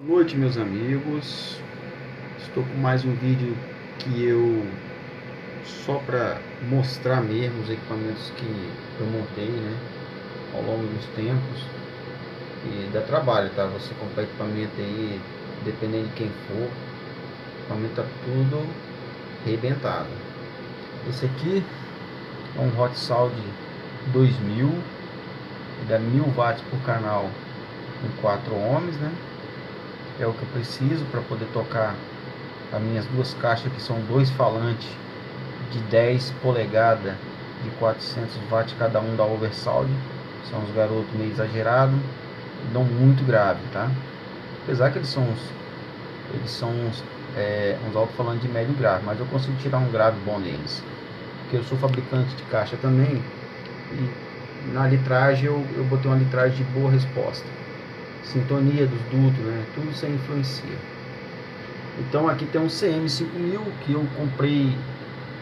Boa noite, meus amigos. Estou com mais um vídeo que eu só para mostrar mesmo os equipamentos que eu montei, né, ao longo dos tempos. E dá trabalho, tá? Você comprar equipamento aí, dependendo de quem for, o equipamento tá tudo arrebentado. Esse aqui é um Hot Sound 2000, ele dá 1000 watts por canal em 4 ohms, né? É o que eu preciso para poder tocar as minhas duas caixas, que são dois falantes de 10 polegadas de 400 watts cada um da Oversound. São uns garotos meio exagerados, dão muito grave, tá? Apesar que eles são uns alto-falantes de médio grave, mas eu consigo tirar um grave bom neles, porque eu sou fabricante de caixa também, e na litragem eu botei uma litragem de boa resposta, sintonia dos dutos, né? Tudo isso aí influencia. Então aqui tem um CM5000 que eu comprei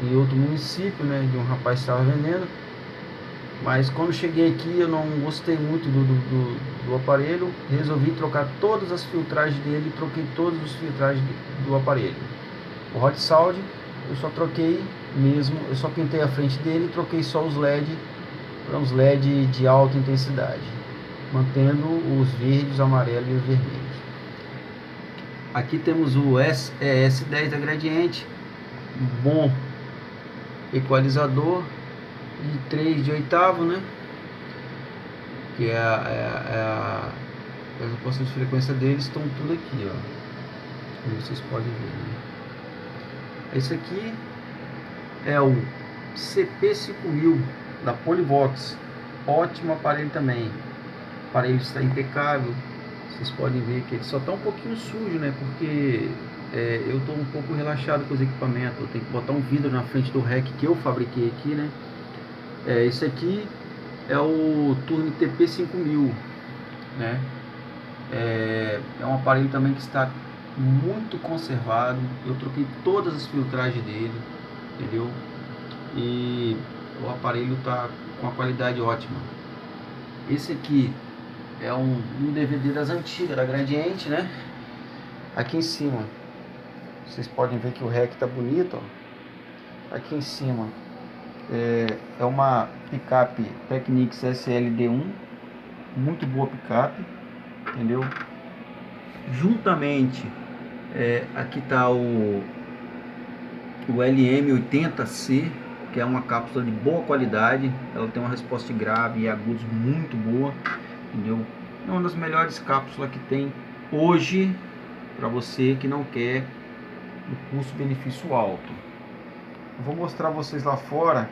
em outro município, né, de um rapaz que estava vendendo, mas quando cheguei aqui eu não gostei muito do aparelho, resolvi trocar todas as filtragens dele, troquei todas as filtragens do aparelho. O Hot Sound eu só troquei mesmo, eu só pintei a frente dele e troquei só os LED para uns LED de alta intensidade, mantendo os verdes, os amarelos e os vermelhos. Aqui temos o ES10 da Gradiente, bom equalizador de 3 de oitavo, né? Que as respostas de frequência deles estão tudo aqui, ó. Como vocês podem ver, né? Esse aqui é o CP5000 da Polivox, ótimo aparelho também. O aparelho está impecável. Vocês podem ver que ele só está um pouquinho sujo, né? Porque eu estou um pouco relaxado com os equipamentos. Eu tenho que botar um vidro na frente do rack que eu fabriquei aqui, né? Esse aqui é o Turne TP5000, né? É um aparelho também que está muito conservado. Eu troquei todas as filtragens dele, entendeu? E o aparelho está com a qualidade ótima. Esse aqui é um DVD das antigas, da Gradiente, né? Aqui em cima vocês podem ver que o rack tá bonito, ó. Aqui em cima é uma picape Technics SLD1, muito boa picape, entendeu? Juntamente aqui tá o LM80C, que é uma cápsula de boa qualidade. Ela tem uma resposta de grave e agudos muito boa, entendeu? É uma das melhores cápsulas que tem hoje para você que não quer um custo-benefício alto. Eu vou mostrar vocês lá fora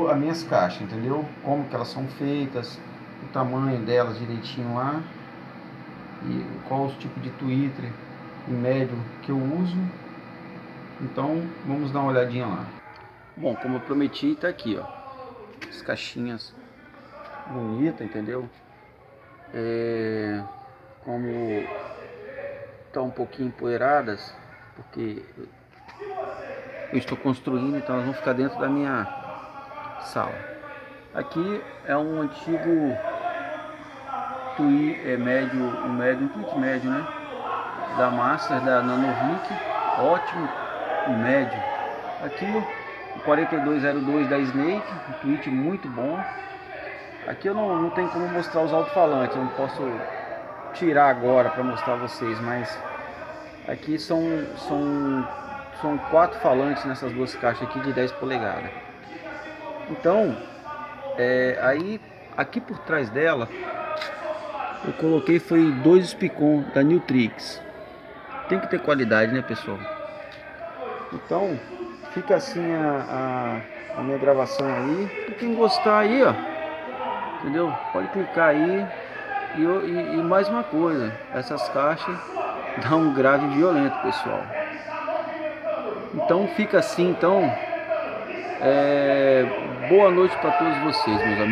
as minhas caixas, entendeu? Como que elas são feitas, o tamanho delas direitinho lá, e qual os tipos de Twitter e médio que eu uso. Então vamos dar uma olhadinha lá. Bom, como eu prometi, tá aqui, ó, as caixinhas bonitas, entendeu? Como tá um pouquinho empoeiradas, porque eu estou construindo, então elas vão ficar dentro da minha sala. Aqui é um antigo tweet médio, né, da Master, da Nanovic, ótimo médio. Aqui o 4202 da Snake, um tweet muito bom. Aqui eu não tenho como mostrar os alto-falantes, eu não posso tirar agora para mostrar a vocês, mas aqui são 4 falantes nessas duas caixas aqui de 10 polegadas. Então, aí aqui por trás dela eu coloquei foi 2 Spicon da Newtrix. Tem que ter qualidade, né, pessoal? Então fica assim a minha gravação aí. Quem gostar aí, ó, entendeu? Pode clicar aí. E mais uma coisa, essas caixas dão um grave violento, pessoal. Então fica assim, então boa noite para todos vocês, meus amigos.